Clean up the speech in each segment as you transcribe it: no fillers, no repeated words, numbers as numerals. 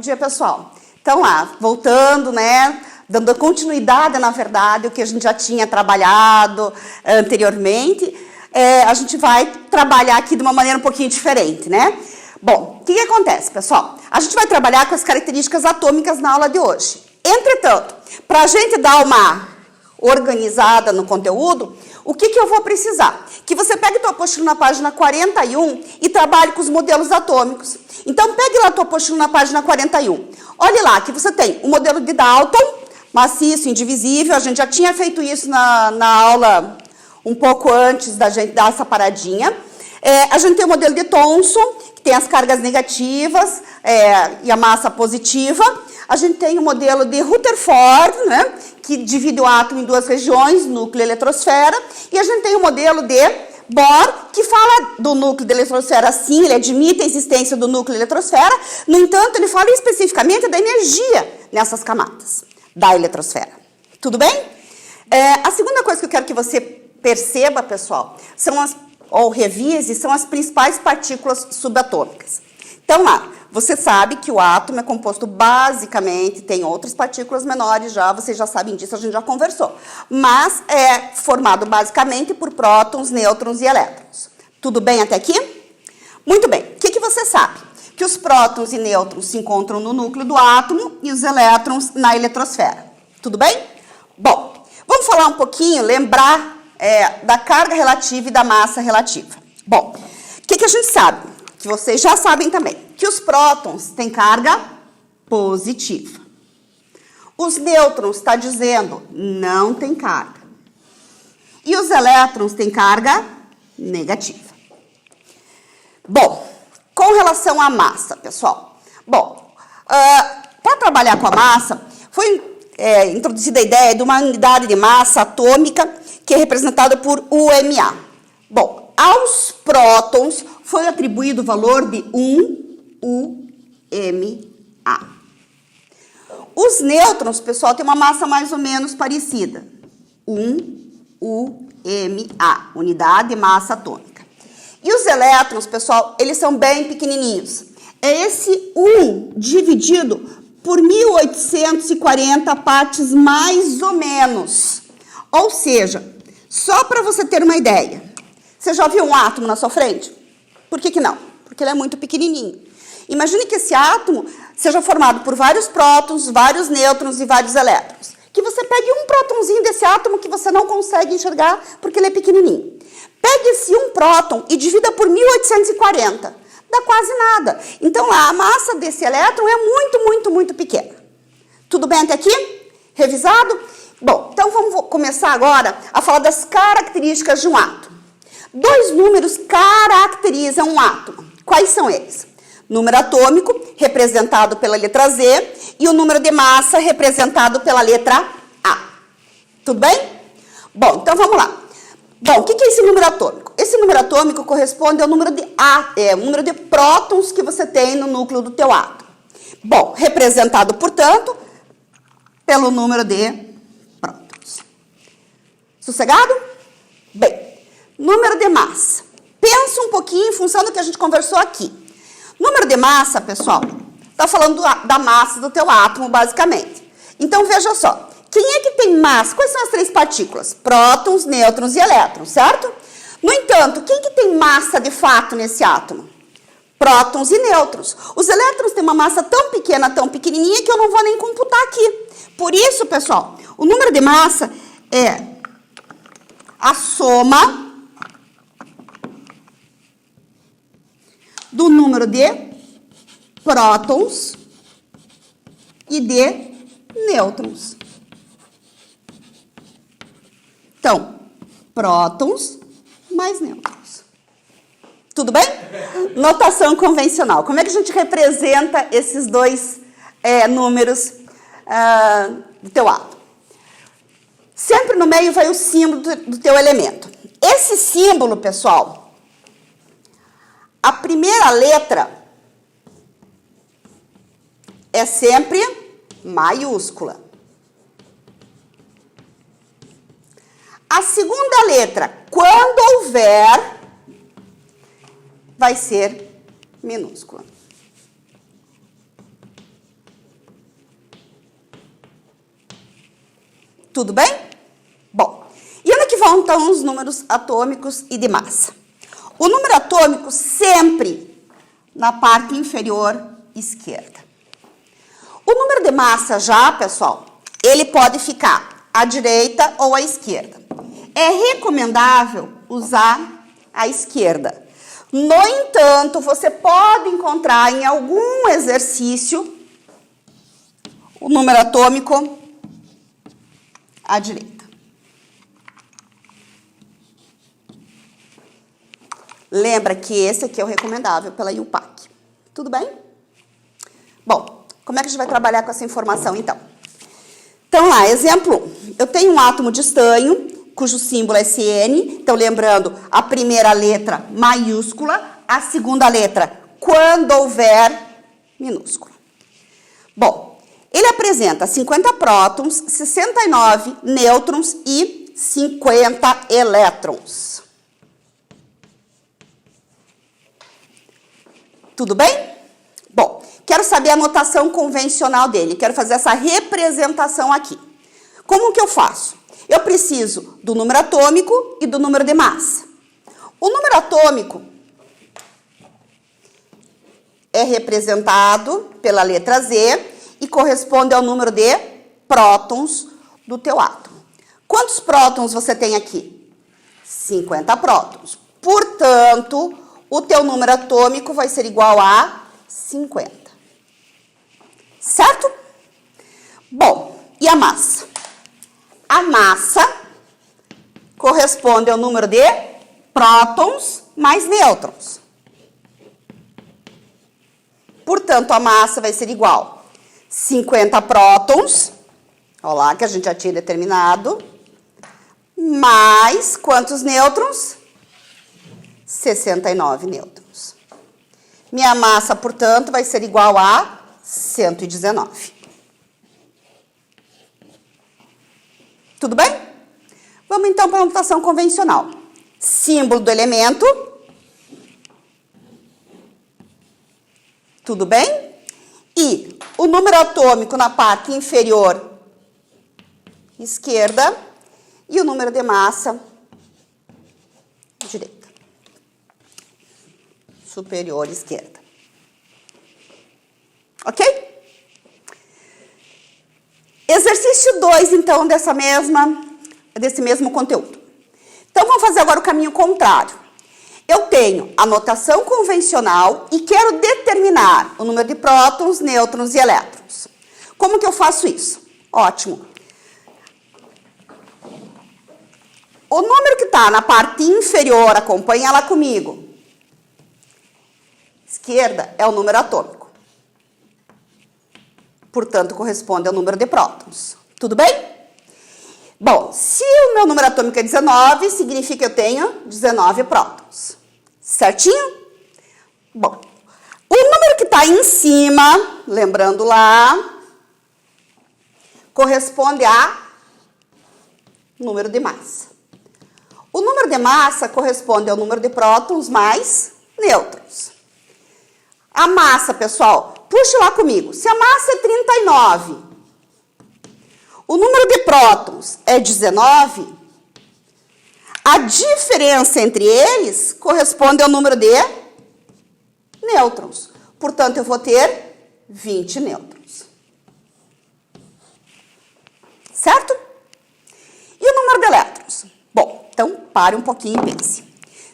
dia, pessoal. Então, lá, voltando, né, dando continuidade, na verdade, o que a gente já tinha trabalhado anteriormente, a gente vai trabalhar aqui de uma maneira um pouquinho diferente, né? Bom, o que acontece, pessoal? A gente vai trabalhar com as características atômicas na aula de hoje. Entretanto, para a gente dar uma organizada no conteúdo, o que eu vou precisar? Que você pegue tua apostila na página 41 e trabalhe com os modelos atômicos. Então, pegue lá tua apostila na página 41. Olhe lá que você tem o modelo de Dalton, maciço, indivisível. A gente já tinha feito isso na aula um pouco antes da gente dar essa paradinha. A gente tem o modelo de Thomson, que tem as cargas negativas e a massa positiva. A gente tem o modelo de Rutherford, né, que divide o átomo em duas regiões, núcleo e eletrosfera. E a gente tem o modelo de Bohr, que fala do núcleo da eletrosfera, sim, ele admite a existência do núcleo e eletrosfera. No entanto, ele fala especificamente da energia nessas camadas da eletrosfera. Tudo bem? A segunda coisa que eu quero que você perceba, pessoal, ou revise, são as principais partículas subatômicas. Então, lá, você sabe que o átomo é composto basicamente, tem outras partículas menores já, vocês já sabem disso, a gente já conversou. Mas é formado basicamente por prótons, nêutrons e elétrons. Tudo bem até aqui? Muito bem. O que você sabe? Que os prótons e nêutrons se encontram no núcleo do átomo e os elétrons na eletrosfera. Tudo bem? Bom, vamos falar um pouquinho, lembrar da carga relativa e da massa relativa. Bom, o que a gente sabe? Que vocês já sabem também, que os prótons têm carga positiva. Os nêutrons, está dizendo, não tem carga. E os elétrons têm carga negativa. Bom, com relação à massa, pessoal. Bom, para trabalhar com a massa, foi introduzida a ideia de uma unidade de massa atômica que é representada por UMA. Bom, aos prótons foi atribuído o valor de 1 UMA. Os nêutrons, pessoal, têm uma massa mais ou menos parecida. 1 UMA, unidade de massa atômica. E os elétrons, pessoal, eles são bem pequenininhos. É esse 1 dividido por 1840 partes mais ou menos. Ou seja, só para você ter uma ideia, você já viu um átomo na sua frente? Por que não? Porque ele é muito pequenininho. Imagine que esse átomo seja formado por vários prótons, vários nêutrons e vários elétrons. Que você pegue um prótonzinho desse átomo que você não consegue enxergar porque ele é pequenininho. Pegue esse um próton e divida por 1840. Dá quase nada. Então, a massa desse elétron é muito pequena. Tudo bem até aqui? Revisado? Bom, então vamos começar agora a falar das características de um átomo. Dois números caracterizam um átomo. Quais são eles? Número atômico, representado pela letra Z, e o número de massa, representado pela letra A. Tudo bem? Bom, então vamos lá. Bom, o que é esse número atômico? Esse número atômico corresponde ao número de o número de prótons que você tem no núcleo do teu átomo. Bom, representado, portanto, pelo número de prótons. Sossegado? Bem. Número de massa. Pensa um pouquinho em função do que a gente conversou aqui. Número de massa, pessoal, está falando da massa do teu átomo, basicamente. Então, veja só. Quem é que tem massa? Quais são as três partículas? Prótons, nêutrons e elétrons, certo? No entanto, quem que tem massa de fato nesse átomo? Prótons e nêutrons. Os elétrons têm uma massa tão pequena, tão pequenininha, que eu não vou nem computar aqui. Por isso, pessoal, o número de massa é a soma do número de prótons e de nêutrons. Então, prótons mais nêutrons. Tudo bem? Notação convencional. Como é que a gente representa esses dois números do teu átomo? Sempre no meio vai o símbolo do teu elemento. Esse símbolo, pessoal, a primeira letra é sempre maiúscula. A segunda letra, quando houver, vai ser minúscula. Tudo bem? Bom, e onde é que vão, então, os números atômicos e de massa? O número atômico sempre na parte inferior esquerda. O número de massa já, pessoal, ele pode ficar à direita ou à esquerda. É recomendável usar a esquerda. No entanto, você pode encontrar em algum exercício o número atômico à direita. Lembra que esse aqui é o recomendável pela IUPAC. Tudo bem? Bom, como é que a gente vai trabalhar com essa informação, então? Então, lá, exemplo 1. Eu tenho um átomo de estanho, cujo símbolo é SN. Então, lembrando, a primeira letra maiúscula, a segunda letra, quando houver, minúscula. Bom, ele apresenta 50 prótons, 69 nêutrons e 50 elétrons. Tudo bem? Bom, quero saber a notação convencional dele. Quero fazer essa representação aqui. Como que eu faço? Eu preciso do número atômico e do número de massa. O número atômico é representado pela letra Z e corresponde ao número de prótons do teu átomo. Quantos prótons você tem aqui? 50 prótons. Portanto, o teu número atômico vai ser igual a 50. Certo? Bom, e a massa? A massa corresponde ao número de prótons mais nêutrons. Portanto, a massa vai ser igual a 50 prótons, olha lá que a gente já tinha determinado, mais quantos nêutrons? 69 nêutrons. Minha massa, portanto, vai ser igual a 119. Tudo bem? Vamos então para a notação convencional. Símbolo do elemento. Tudo bem? E o número atômico na parte inferior esquerda e o número de massa direita. Superior esquerda. Ok? Exercício 2, então, desse mesmo conteúdo. Então, vamos fazer agora o caminho contrário. Eu tenho a notação convencional e quero determinar o número de prótons, nêutrons e elétrons. Como que eu faço isso? Ótimo. O número que está na parte inferior, acompanha lá comigo. Esquerda é o número atômico. Portanto, corresponde ao número de prótons. Tudo bem? Bom, se o meu número atômico é 19, significa que eu tenho 19 prótons. Certinho? Bom, o número que está em cima, lembrando lá, corresponde a número de massa. O número de massa corresponde ao número de prótons mais nêutrons. A massa, pessoal, puxa lá comigo. Se a massa é 39, o número de prótons é 19, a diferença entre eles corresponde ao número de nêutrons. Portanto, eu vou ter 20 nêutrons. Certo? E o número de elétrons? Bom, então pare um pouquinho e pense.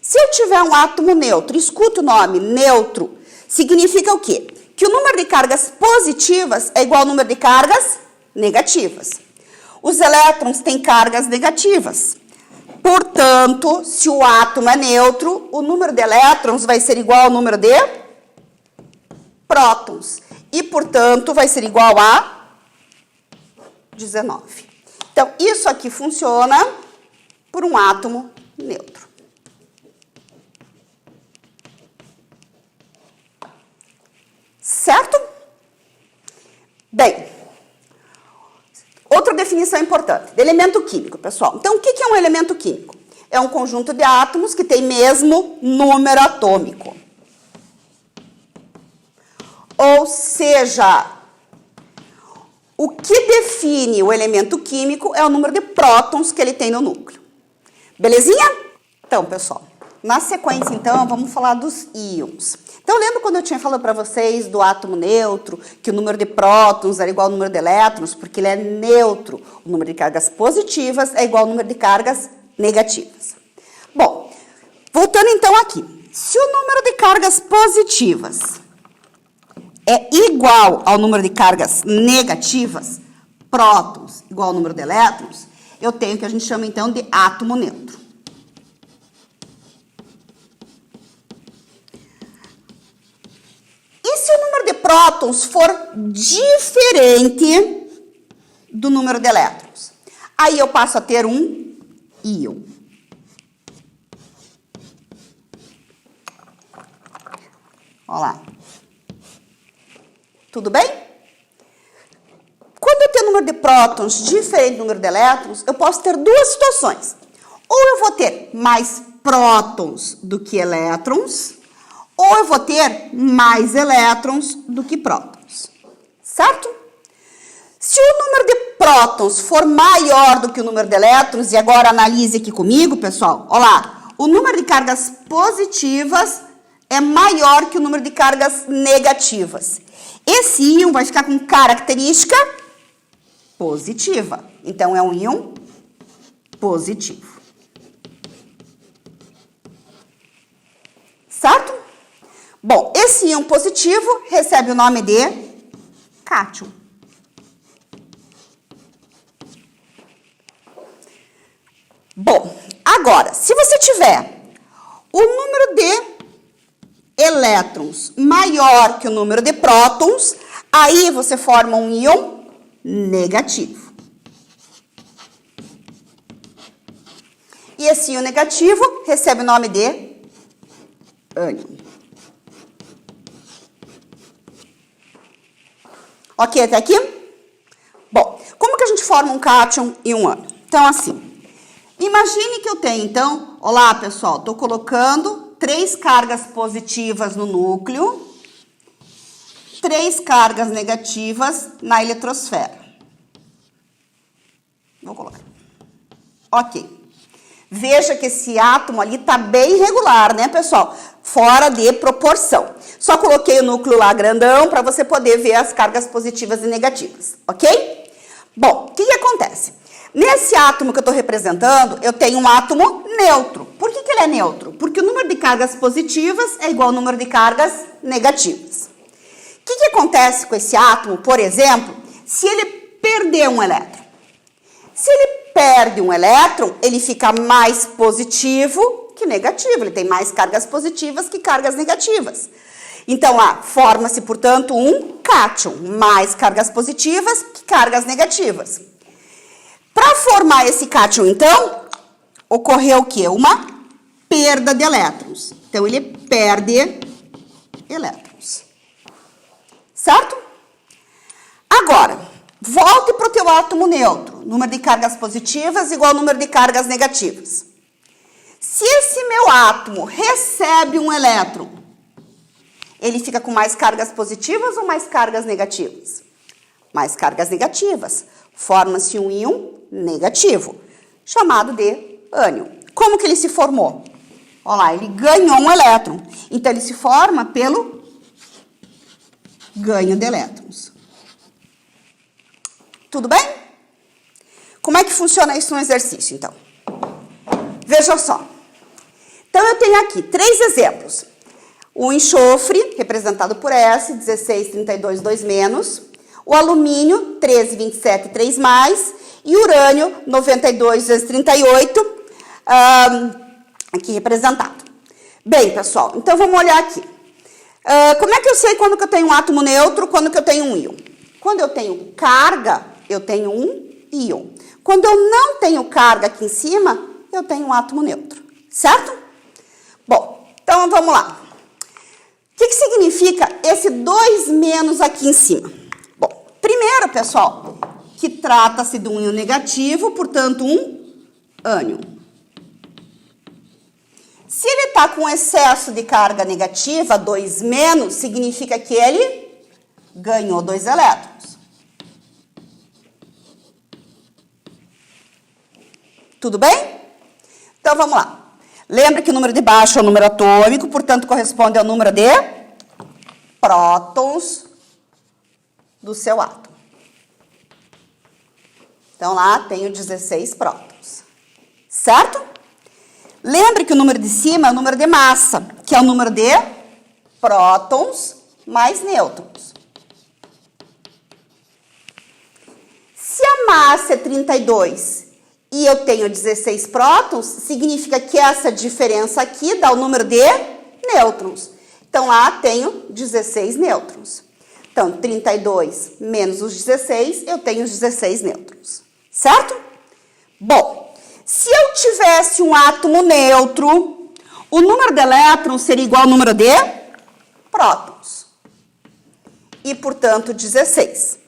Se eu tiver um átomo neutro, escuta o nome neutro, significa o quê? Que o número de cargas positivas é igual ao número de cargas negativas. Os elétrons têm cargas negativas. Portanto, se o átomo é neutro, o número de elétrons vai ser igual ao número de prótons. E, portanto, vai ser igual a 19. Então, isso aqui funciona por um átomo neutro. Certo? Bem, outra definição importante, de elemento químico, pessoal. Então, o que é um elemento químico? É um conjunto de átomos que tem mesmo número atômico. Ou seja, O que define o elemento químico é o número de prótons que ele tem no núcleo. Belezinha? Então, pessoal, na sequência, então, vamos falar dos íons. Então, lembra quando eu tinha falado para vocês do átomo neutro, que o número de prótons era igual ao número de elétrons, porque ele é neutro. O número de cargas positivas é igual ao número de cargas negativas. Bom, voltando então aqui. Se o número de cargas positivas é igual ao número de cargas negativas, prótons igual ao número de elétrons, eu tenho o que a gente chama então de átomo neutro. E se o número de prótons for diferente do número de elétrons? Aí eu passo a ter um íon. Olha lá. Tudo bem? Quando eu tenho número de prótons diferente do número de elétrons, eu posso ter duas situações. Ou eu vou ter mais prótons do que elétrons, ou eu vou ter mais elétrons do que prótons. Certo? Se o número de prótons for maior do que o número de elétrons, e agora analise aqui comigo, pessoal. Olha lá, o número de cargas positivas é maior que o número de cargas negativas. Esse íon vai ficar com característica positiva. Então, é um íon positivo. Certo? Bom, esse íon positivo recebe o nome de cátion. Bom, agora, se você tiver o número de elétrons maior que o número de prótons, aí você forma um íon negativo. E esse íon negativo recebe o nome de ânion. Ok até aqui? Bom, como que a gente forma um cátion e um ânion? Então, assim, imagine que eu tenho, então, olá, pessoal, estou colocando 3 cargas positivas no núcleo, 3 cargas negativas na eletrosfera. Vou colocar. Ok. Veja que esse átomo ali está bem irregular, né, pessoal? Fora de proporção. Só coloquei o núcleo lá grandão para você poder ver as cargas positivas e negativas, ok? Bom, o que acontece? Nesse átomo que eu estou representando, eu tenho um átomo neutro. Por que ele é neutro? Porque o número de cargas positivas é igual ao número de cargas negativas. O que acontece com esse átomo, por exemplo, se ele perder um elétron? Se ele perde um elétron, ele fica mais positivo que negativo. Ele tem mais cargas positivas que cargas negativas. Então, forma-se, portanto, um cátion. Mais cargas positivas que cargas negativas. Para formar esse cátion, então, ocorreu o quê? Uma perda de elétrons. Então, ele perde elétrons. Certo? Agora, volte para o teu átomo neutro. Número de cargas positivas igual ao número de cargas negativas. Se esse meu átomo recebe um elétron, ele fica com mais cargas positivas ou mais cargas negativas? Mais cargas negativas. Forma-se um íon negativo, chamado de ânion. Como que ele se formou? Olha lá, ele ganhou um elétron. Então, ele se forma pelo ganho de elétrons. Tudo bem? Como é que funciona isso no exercício, então? Veja só. Então, eu tenho aqui 3 exemplos. O enxofre, representado por S, 16, 32, 2 menos. O alumínio, 13, 27, 3 mais. E urânio, 92, 238, aqui representado. Bem, pessoal, então vamos olhar aqui. Como é que eu sei quando que eu tenho um átomo neutro, quando que eu tenho um íon? Quando eu tenho carga, eu tenho um íon. Quando eu não tenho carga aqui em cima, eu tenho um átomo neutro. Certo? Bom, então vamos lá. O que significa esse 2 menos aqui em cima? Bom, primeiro, pessoal, que trata-se de um íon negativo, portanto, um ânion. Se ele está com excesso de carga negativa, 2 menos, significa que ele ganhou 2 elétrons. Tudo bem? Então, vamos lá. Lembra que o número de baixo é o número atômico, portanto, corresponde ao número de prótons do seu átomo. Então, lá tenho 16 prótons. Certo? Lembre que o número de cima é o número de massa, que é o número de prótons mais nêutrons. Se a massa é 32 e eu tenho 16 prótons, significa que essa diferença aqui dá o número de nêutrons. Então, lá tenho 16 nêutrons. Então, 32 menos os 16, eu tenho os 16 nêutrons. Certo? Bom, se eu tivesse um átomo neutro, o número de elétrons seria igual ao número de prótons. E, portanto, 16.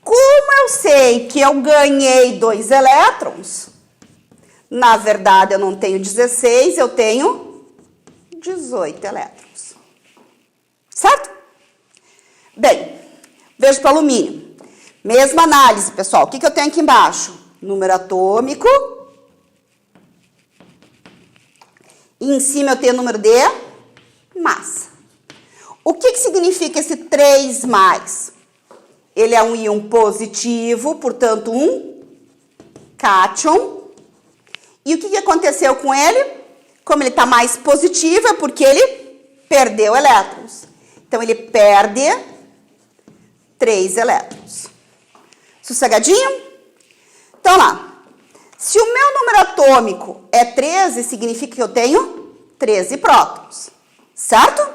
Como eu sei que eu ganhei 2 elétrons, na verdade eu não tenho 16, eu tenho 18 elétrons. Certo? Bem, veja para o alumínio. Mesma análise, pessoal. O que eu tenho aqui embaixo? Número atômico. E em cima eu tenho o número de massa. O que significa esse 3 mais? Ele é um íon positivo, portanto, um cátion. E o que aconteceu com ele? Como ele está mais positivo, é porque ele perdeu elétrons. Então, ele perde 3 elétrons. Sossegadinho? Então, lá. Se o meu número atômico é 13, significa que eu tenho 13 prótons. Certo?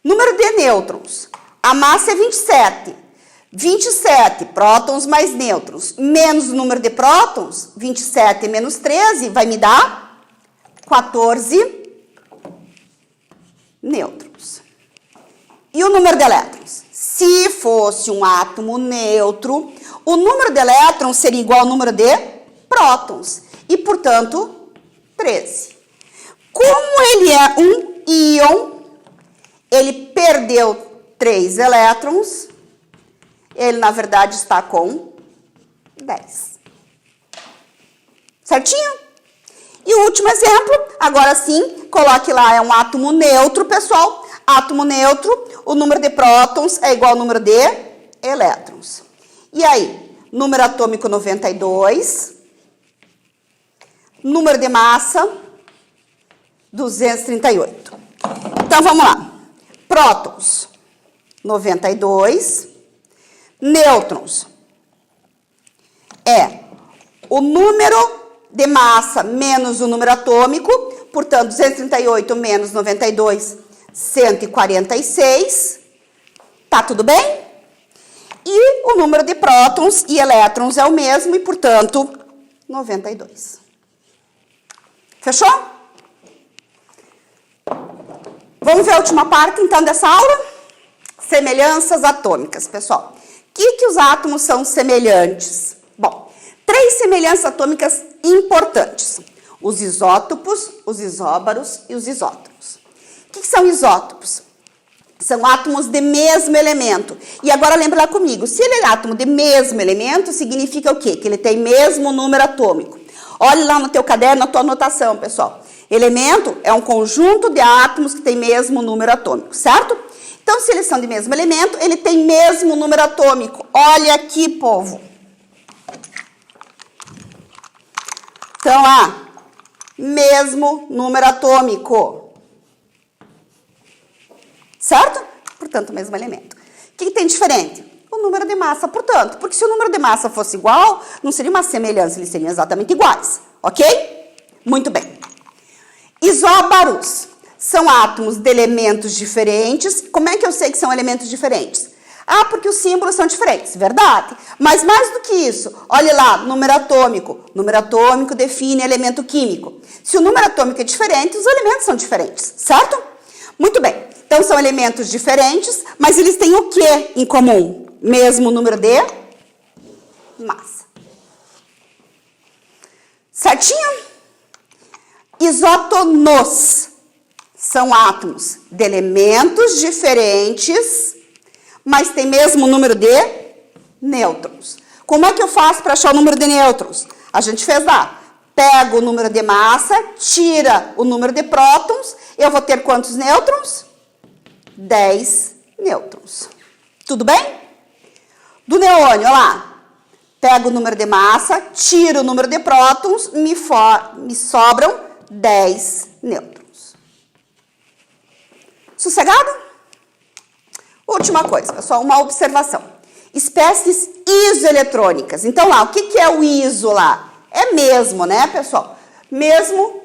Número de nêutrons. A massa é 27. 27 prótons mais nêutrons, menos o número de prótons, 27 menos 13, vai me dar 14 nêutrons. E o número de elétrons? Se fosse um átomo neutro, o número de elétrons seria igual ao número de prótons, e, portanto, 13. Como ele é um íon, ele perdeu 3 elétrons, ele, na verdade, está com 10. Certinho? E o último exemplo, agora sim, coloque lá, é um átomo neutro, pessoal. Átomo neutro, o número de prótons é igual ao número de elétrons. E aí, número atômico 92, número de massa 238. Então, vamos lá. Prótons, 92. Nêutrons é o número de massa menos o número atômico, portanto, 238 menos 92, 146. Tá tudo bem? E o número de prótons e elétrons é o mesmo e, portanto, 92. Fechou? Vamos ver a última parte, então, dessa aula? Semelhanças atômicas, pessoal. O que os átomos são semelhantes? Bom, 3 semelhanças atômicas importantes. Os isótopos, os isóbaros e os isótopos. O que são isótopos? São átomos de mesmo elemento. E agora lembra lá comigo, se ele é átomo de mesmo elemento, significa o quê? Que ele tem mesmo número atômico. Olhe lá no teu caderno, na tua anotação, pessoal. Elemento é um conjunto de átomos que tem mesmo número atômico, certo? Então, se eles são de mesmo elemento, ele tem mesmo número atômico. Olha aqui, povo. Então, lá, mesmo número atômico. Certo? Portanto, mesmo elemento. O que tem diferente? O número de massa, portanto. Porque se o número de massa fosse igual, não seria uma semelhança, eles seriam exatamente iguais. Ok? Muito bem. Isóbaros são átomos de elementos diferentes. Como é que eu sei que são elementos diferentes? Ah, porque os símbolos são diferentes, verdade. Mas mais do que isso, olhe lá, número atômico. Número atômico define elemento químico. Se o número atômico é diferente, os elementos são diferentes, certo? Muito bem. Então, são elementos diferentes, mas eles têm o que em comum? Mesmo número de massa. Certinho? Isótonos são átomos de elementos diferentes, mas tem mesmo número de nêutrons. Como é que eu faço para achar o número de nêutrons? A gente fez lá. pego o número de massa, tira o número de prótons, eu vou ter quantos nêutrons? 10 nêutrons. Tudo bem? Do neônio, olha lá. Pego o número de massa, tiro o número de prótons, me sobram 10 nêutrons. Sossegado? Última coisa, pessoal, uma observação. Espécies isoeletrônicas. Então, lá, o que é o iso lá? É mesmo, né, pessoal? Mesmo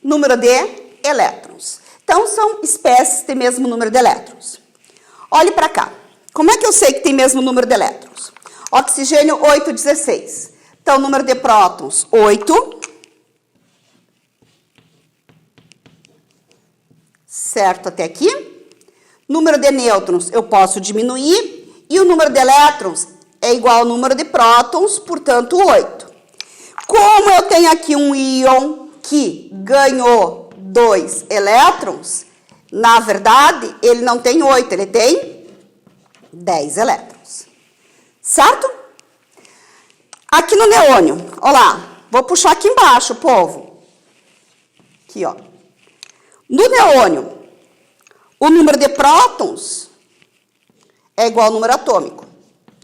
número de elétrons. Então, são espécies de mesmo número de elétrons. Olhe para cá. Como é que eu sei que tem mesmo número de elétrons? Oxigênio, 8, 16. Então, número de prótons, 8. Certo até aqui? Número de nêutrons eu posso diminuir. E o número de elétrons é igual ao número de prótons, portanto, 8. Como eu tenho aqui um íon que ganhou 2 elétrons, na verdade, ele não tem 8, ele tem 10 elétrons. Certo? Aqui no neônio, olha lá, vou puxar aqui embaixo, povo. Aqui, ó. No neônio, o número de prótons é igual ao número atômico,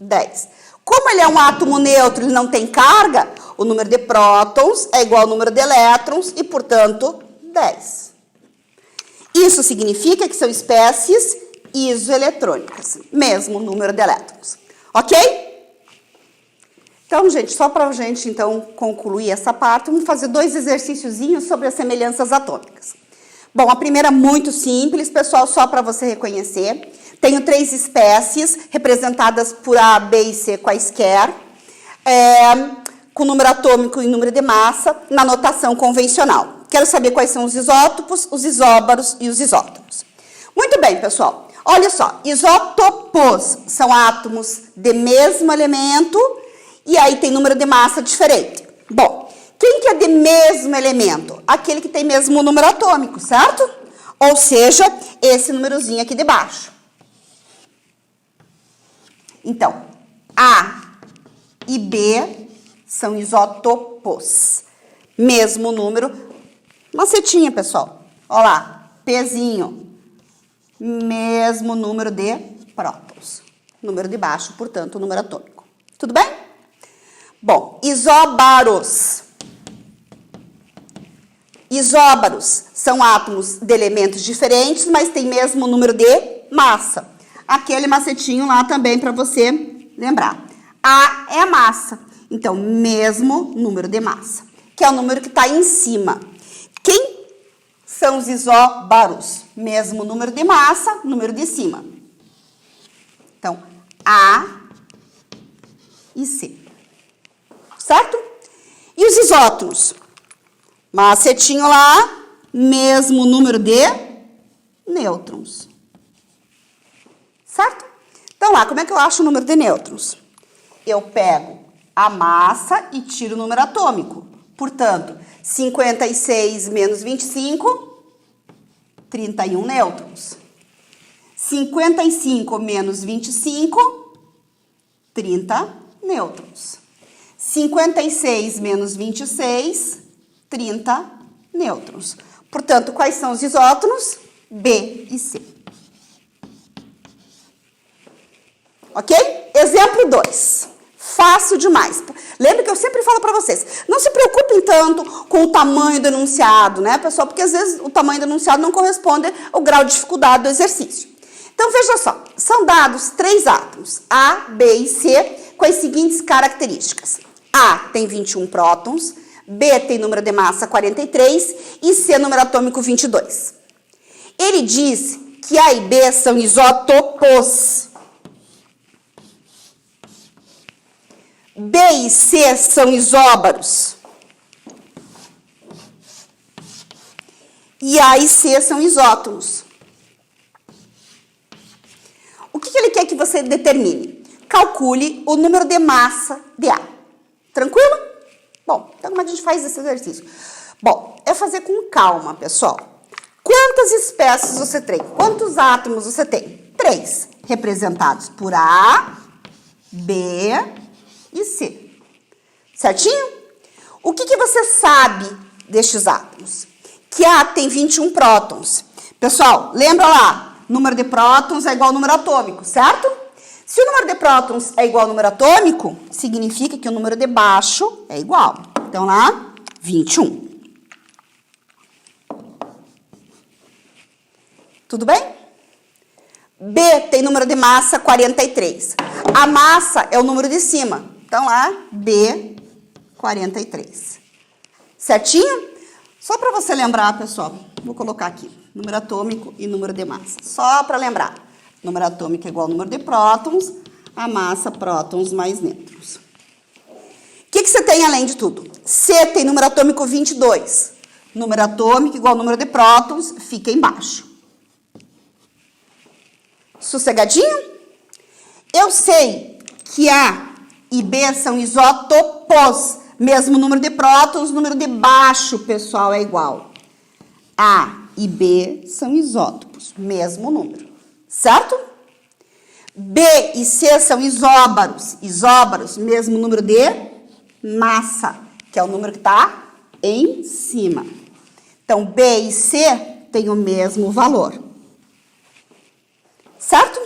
10. Como ele é um átomo neutro, ele não tem carga, o número de prótons é igual ao número de elétrons e, portanto, 10. Isso significa que são espécies isoeletrônicas, mesmo número de elétrons. Ok? Então, gente, só para a gente, então, concluir essa parte, vamos fazer 2 exercíciozinhos sobre as semelhanças atômicas. Bom, a primeira é muito simples, pessoal, só para você reconhecer. Tenho 3 espécies, representadas por A, B e C quaisquer, com número atômico e número de massa, na notação convencional. Quero saber quais são os isótopos, os isóbaros e os isótopos. Muito bem, pessoal. Olha só, isótopos são átomos de mesmo elemento e aí tem número de massa diferente. Bom, quem que é de mesmo elemento? Aquele que tem mesmo número atômico, certo? Ou seja, esse númerozinho aqui de baixo. Então, A e B são isótopos. Mesmo número. Uma setinha, pessoal. Olha lá, Pzinho. Mesmo número de prótons. Número de baixo, portanto, número atômico. Tudo bem? Bom, isóbaros. Isóbaros são átomos de elementos diferentes, mas têm mesmo número de massa. Aquele macetinho lá também para você lembrar. A é a massa. Então, mesmo número de massa, que é o número que está em cima. Quem são os isóbaros? Mesmo número de massa, número de cima. Então, A e C. Certo? E os isótons? Macetinho lá, mesmo número de nêutrons. Certo? Então, lá, como é que eu acho o número de nêutrons? Eu pego a massa e tiro o número atômico. Portanto, 56 menos 25, 31 nêutrons. 55 menos 25, 30 nêutrons. 56 menos 26, 30 nêutrons. Portanto, quais são os isótonos? B e C. Ok? Exemplo 2. Fácil demais. Lembra que eu sempre falo para vocês, não se preocupem tanto com o tamanho do enunciado, né, pessoal? Porque às vezes o tamanho do enunciado não corresponde ao grau de dificuldade do exercício. Então, veja só, são dados 3 átomos, A, B e C, com as seguintes características. A tem 21 prótons, B tem número de massa 43 e C número atômico 22. Ele diz que A e B são isótopos. B e C são isóbaros. E A e C são isótonos. O que ele quer que você determine? Calcule o número de massa de A. Tranquilo? Bom, então como é que a gente faz esse exercício? Bom, é fazer com calma, pessoal. Quantas espécies você tem? Quantos átomos você tem? 3, representados por A, B e C. Certinho? O que você sabe destes átomos? Que A tem 21 prótons. Pessoal, lembra lá, número de prótons é igual ao número atômico, certo? Se o número de prótons é igual ao número atômico, significa que o número de baixo é igual. Então, lá, 21. Tudo bem? B tem número de massa 43. A massa é o número de cima. Então, lá, B, 43. Certinho? Só para você lembrar, pessoal, vou colocar aqui, número atômico e número de massa. Só para lembrar. Número atômico é igual ao número de prótons, a massa, prótons mais nêutrons. O que você tem além de tudo? C tem número atômico 22. Número atômico igual ao número de prótons, fica embaixo. Sossegadinho? Eu sei que A e B são isótopos. Mesmo número de prótons, número de baixo, pessoal, é igual. A e B são isótopos, mesmo número. Certo? B e C são isóbaros. Isóbaros, mesmo número de massa, que é o número que está em cima. Então, B e C têm o mesmo valor. Certo?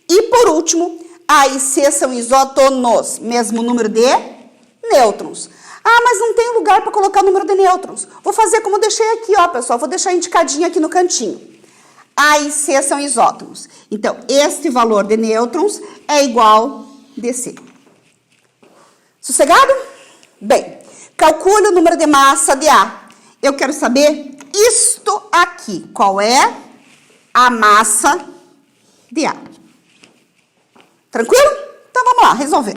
E, por último, A e C são isótonos, mesmo número de nêutrons. Ah, mas não tem lugar para colocar o número de nêutrons. Vou fazer como eu deixei aqui, ó, pessoal. Vou deixar indicadinho aqui no cantinho. A e C são isótomos. Então, este valor de nêutrons é igual a C. Sossegado? Bem, calcule o número de massa de A. Eu quero saber isto aqui. Qual é a massa de A? Tranquilo? Então, vamos lá, resolver.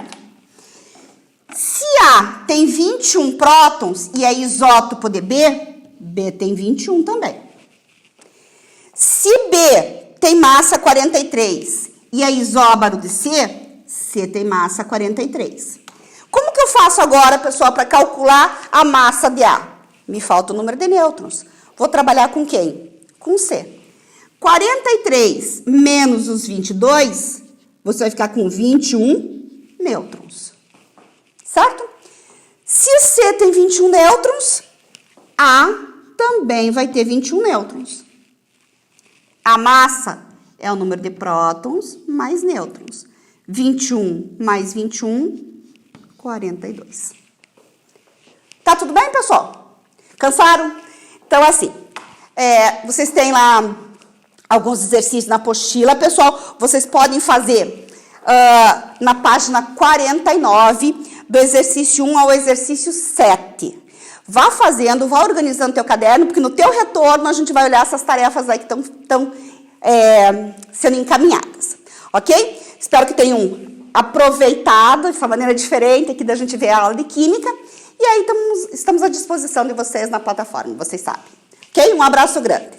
Se A tem 21 prótons e é isótopo de B, B tem 21 também. Se B tem massa 43 e é isóbaro de C, C tem massa 43. Como que eu faço agora, pessoal, para calcular a massa de A? Me falta o número de nêutrons. Vou trabalhar com quem? Com C. 43 menos os 22, você vai ficar com 21 nêutrons. Certo? Se C tem 21 nêutrons, A também vai ter 21 nêutrons. A massa é o número de prótons mais nêutrons. 21 mais 21, 42. Tá tudo bem, pessoal? Cansaram? Então, assim, vocês têm lá alguns exercícios na apostila. Pessoal, vocês podem fazer na página 49, do exercício 1 ao exercício 7. Vá fazendo, vá organizando teu caderno, porque no teu retorno a gente vai olhar essas tarefas aí que estão sendo encaminhadas. Ok? Espero que tenham aproveitado de uma maneira diferente aqui da gente ver a aula de Química. E aí estamos à disposição de vocês na plataforma, vocês sabem. Ok? Um abraço grande.